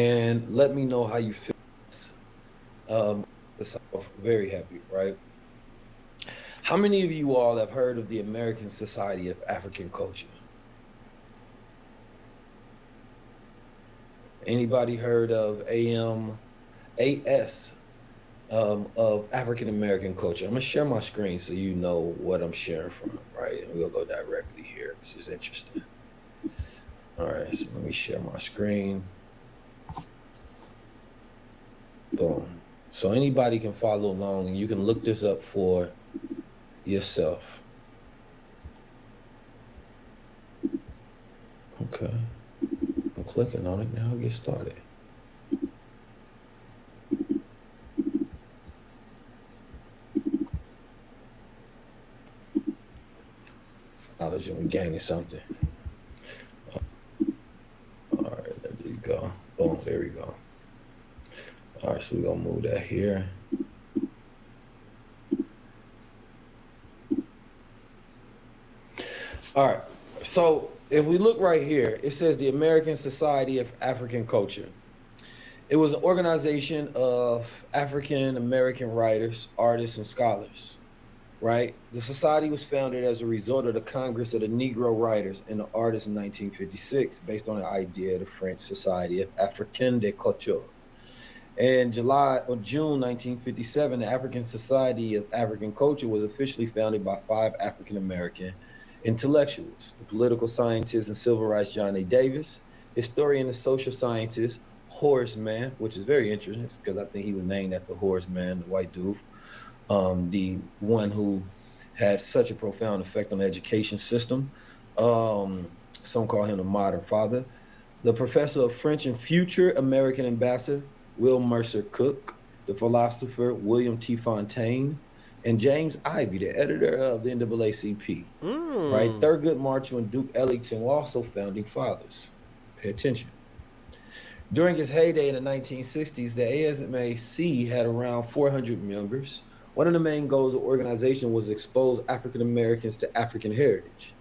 and let me know how you feel. Um, very happy, right? How many of you all have heard of the American Society of African Culture? Anybody heard of AMAS of African American culture? I'm gonna share my screen so you know what I'm sharing from, right? And we'll go directly here, which is interesting. All right, so let me share my screen. Boom. So anybody can follow along and you can look this up for yourself. Okay. I'm clicking on it now. Get started. Knowledge and we're gaining something. All right, there you go. Boom, there we go. All right, so we're gonna move that here. All right, so if we look right here, it says the American Society of African Culture. It was an organization of African American writers, artists, and scholars, right? The society was founded as a result of the Congress of the Negro Writers and the Artists in 1956, based on the idea of the French Society of Africaine de Culture. In June 1957, the African Society of African Culture was officially founded by 5 African American intellectuals: the political scientist and civil rights John A. Davis, historian and social scientist Horace Mann, which is very interesting because I think he was named after Horace Mann, the white dude, the one who had such a profound effect on the education system. Some call him the modern father. The professor of French and future American ambassador Will Mercer Cook, the philosopher William T. Fontaine, and James Ivey, the editor of the NAACP. Right, Thurgood Marshall and Duke Ellington were also founding fathers. Pay attention. During its heyday in the 1960s, the ASMAC had around 400 members. One of the main goals of the organization was to expose African Americans to African heritage.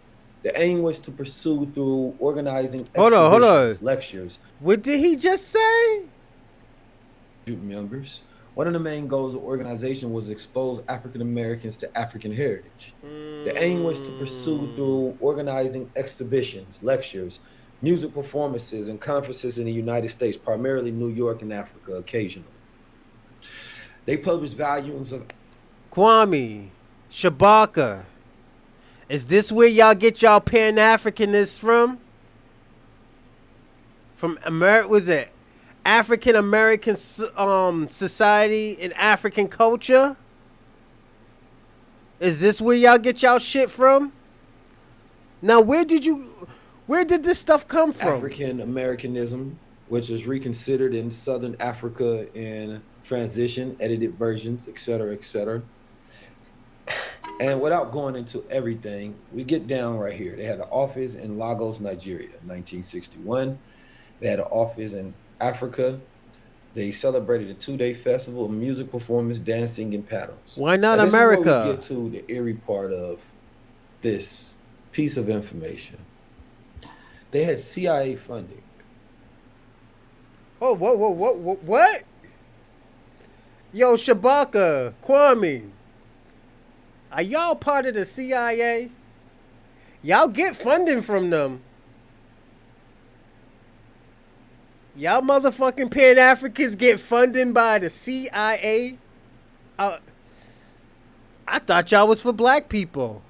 The aim was to pursue through organizing exhibitions, lectures. What did he just say? Members. One of the main goals of the organization was to expose African Americans to African heritage. The aim was to pursue through organizing exhibitions, lectures, music performances, and conferences in the United States, primarily New York and Africa occasionally. They published volumes of Kwame, Shabaka. Is this where y'all get y'all Pan-Africanists from? From America, was it African American Society and African Culture? Is this where y'all get y'all shit from? Now, where did this stuff come from? African Americanism, which is reconsidered in Southern Africa in transition, edited versions, etc., etc. And without going into everything, we get down right here. They had an office in Lagos, Nigeria, 1961. They had an office in Africa. They celebrated a 2-day festival of music performance, dancing, and panels. Why not This America? is where we get to the eerie part of this piece of information. They had CIA funding. Oh, whoa, what? Yo, Shabaka, Kwame, are y'all part of the CIA? Y'all get funding from them. Y'all motherfucking Pan-Africans get funding by the CIA? I thought y'all was for black people.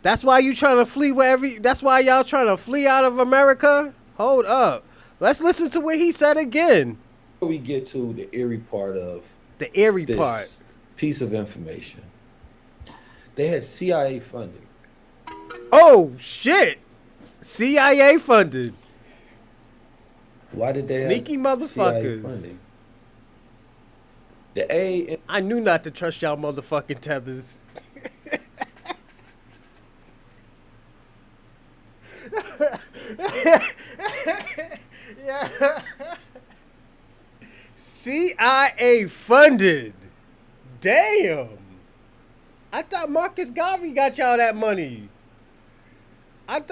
That's why you trying to flee that's why y'all trying to flee out of America? Hold up. Let's listen to what he said again. We get to the eerie part of the eerie this part. Piece of information. They had CIA funding. Oh shit. CIA funded. Why did they sneaky have motherfuckers? CIA funding? I knew not to trust y'all motherfucking tethers. Yeah. CIA funded. Damn. I thought Marcus Garvey got y'all that money. What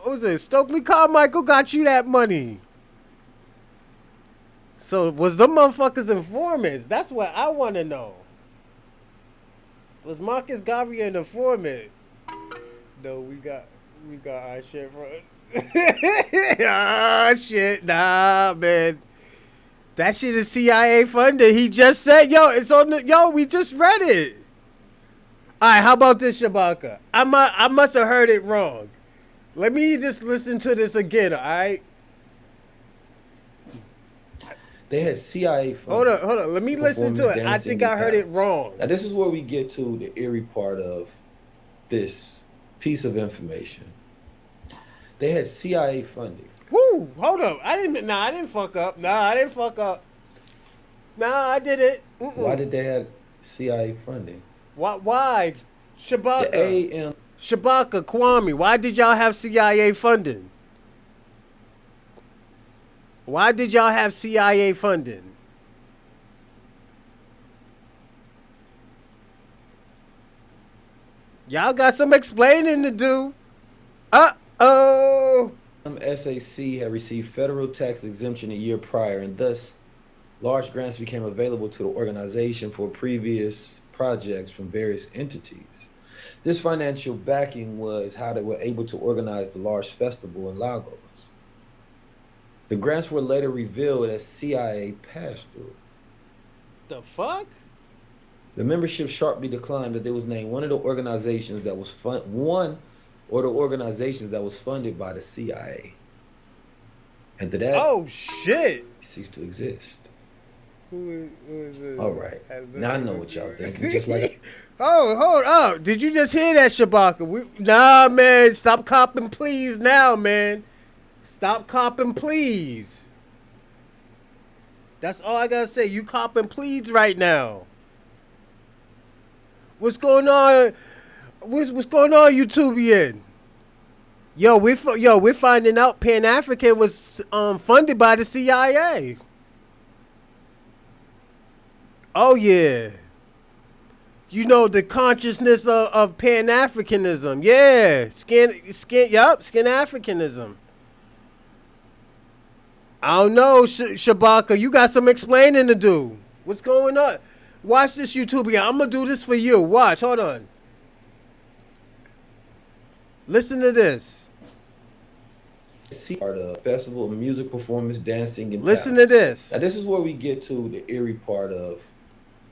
was it? Stokely Carmichael got you that money. So was them motherfuckers informants? That's what I want to know. Was Marcus Garvey an informant? No, we got our shit from. Ah, shit, nah, man. That shit is CIA funded. He just said, yo, it's on the, yo, we just read it. All right, how about this, Shabaka? I must have heard it wrong. Let me just listen to this again, all right? They had CIA funding. Hold on. Let me listen to it. I think I heard it wrong. Now, this is where we get to the eerie part of this piece of information. They had CIA funding. Woo! Hold up. I didn't fuck up. Nah, I didn't. Mm-mm. Why did they have CIA funding? Why? Shabaka. The AM. Shabaka, Kwame. Why did y'all have CIA funding? Why did y'all have CIA funding? Y'all got some explaining to do. Uh-oh. SAC had received federal tax exemption a year prior, and thus large grants became available to the organization for previous projects from various entities. This financial backing was how they were able to organize the large festival in Lagos. The grants were later revealed as CIA pass-through. The fuck? The membership sharply declined that they was named one of the organizations that was funded by the CIA. And that oh shit ceased to exist. Who is it? All right. Now I know what y'all thinking. Just like oh, hold up. Did you just hear that, Shabaka? Nah, man. Stop copping, please, now, man. Stop copping, please. That's all I gotta say. You copping, please, right now. What's going on? What's going on, YouTubian? Yo, we're finding out Pan-African was funded by the CIA. Oh yeah. You know the consciousness of Pan-Africanism. Yeah, skin Africanism. I don't know, Shabaka. You got some explaining to do. What's going on? Watch this, YouTuber. I'm gonna do this for you. Watch. Hold on. Listen to this. Part of festival, music performance, dancing, and listen to this. Now this is where we get to the eerie part of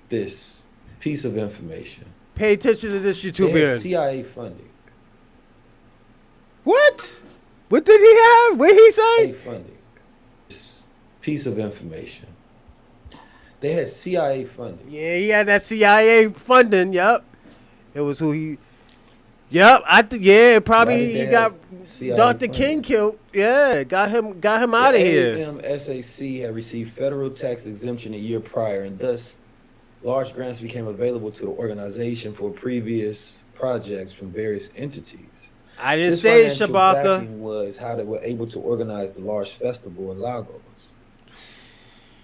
this piece of information. Pay attention to this, YouTuber. They had CIA funding. What? What did he have? What did he say? CIA funding. This piece of information. They had CIA funding. Yeah, he had that CIA funding. Yep. It was who he. Yep. Probably he got CIA Dr. Funding? King killed. Yeah, got him out of here. SAC had received federal tax exemption a year prior, and thus large grants became available to the organization for previous projects from various entities. I didn't say it, Shabaka. Backing was how they were able to organize the large festival in Lagos.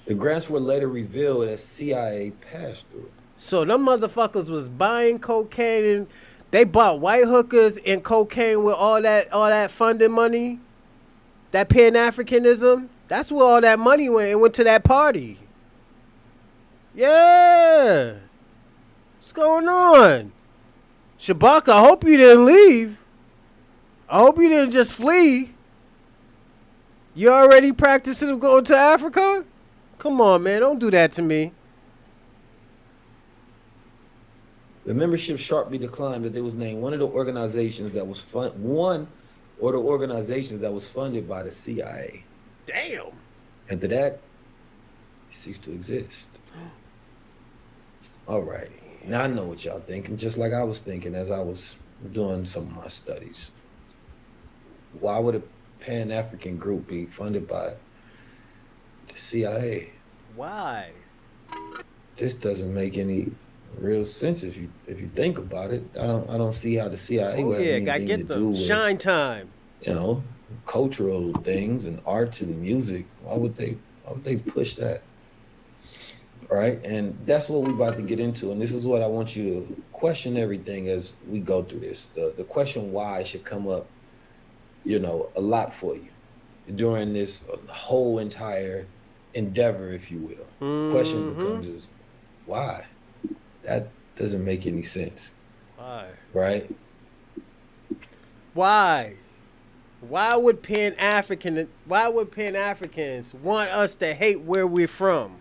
The grants were later revealed as CIA pass-through. So them motherfuckers was buying cocaine, and they bought white hookers and cocaine with all that funding money. That Pan-Africanism. That's where all that money went. It went to that party. Yeah. What's going on? Shabaka, I hope you didn't leave. I hope you didn't just flee. You already practicing going to Africa? Come on, man. Don't do that to me. The membership sharply declined that they was named one of the organizations that was funded by the CIA. Damn. And that ceased to exist. All right. Now I know what y'all thinking, just like I was thinking as I was doing some of my studies. Why would a Pan-African group be funded by the CIA? Why? This doesn't make any real sense if you think about it. I don't see how the CIA would have anything to do with shine time. You know, cultural things and arts and music. Why would they push that? right? And that's what we about to get into. And this is what I want you to question everything as we go through this. The question why should come up, a lot for you during this whole entire endeavor, if you will. The question Mm-hmm. becomes is why? That doesn't make any sense, Why? right? Why? Why would Pan Africans want us to hate where we're from?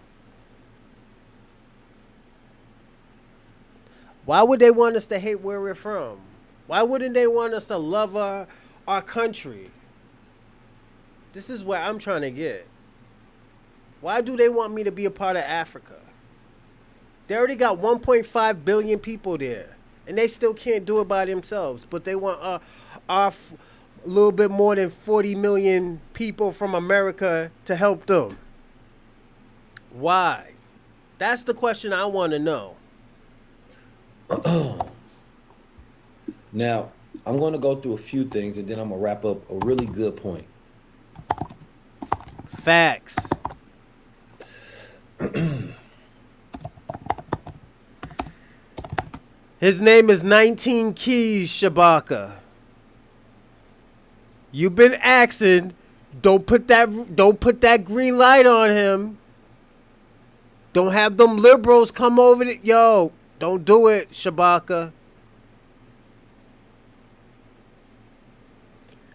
Why would they want us to hate where we're from? Why wouldn't they want us to love our country? This is where I'm trying to get. Why do they want me to be a part of Africa? They already got 1.5 billion people there, and they still can't do it by themselves. But they want a little bit more than 40 million people from America to help them. Why? That's the question I want to know. Now, I'm going to go through a few things and then I'm going to wrap up a really good point. Facts. His name is 19 Keys Shabaka. You've been asking, don't put that green light on him. Don't have them liberals come over to yo. Don't do it, Shabaka.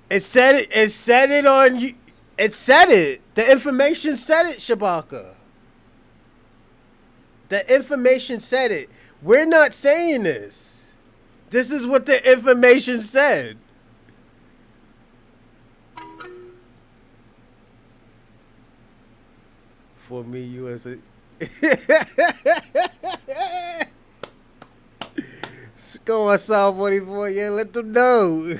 It said it on you. It said it. The information said it, Shabaka. The information said it. We're not saying this. This is what the information said. For me, you as a go on South 44, yeah, let them know.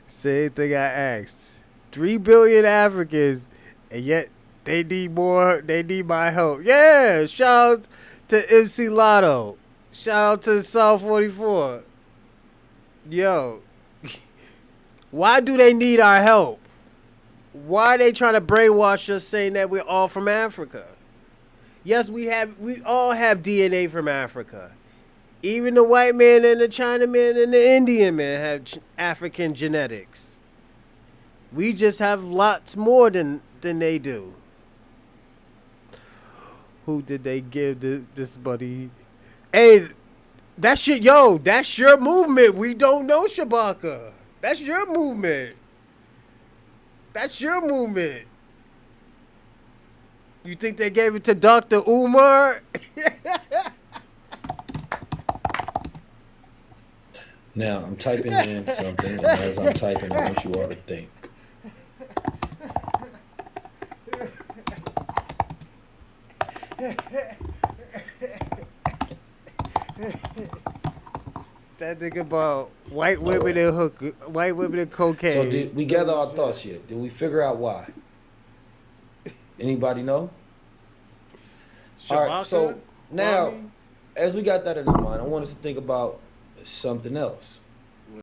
Same thing I asked. 3 billion Africans, and yet they need more, they need my help. Yeah, shout out to MC Lotto. Shout out to South 44. Yo, why do they need our help? Why are they trying to brainwash us saying that we're all from Africa? Yes, we all have DNA from Africa. Even the white man and the Chinaman and the Indian man have African genetics. We just have lots more than they do. Who did they give this money? Hey, that's your movement. We don't know, Shabaka. That's your movement. That's your movement. You think they gave it to Dr. Umar? Now, I'm typing in something, and as I'm typing, I want you all to think. That nigga about white All women right. and white women and cocaine. So, did we gather our thoughts yet? Did we figure out why? Anybody know? All right. Shabaka? So now, Kwame? as we got that in our mind, I want us to think about something else.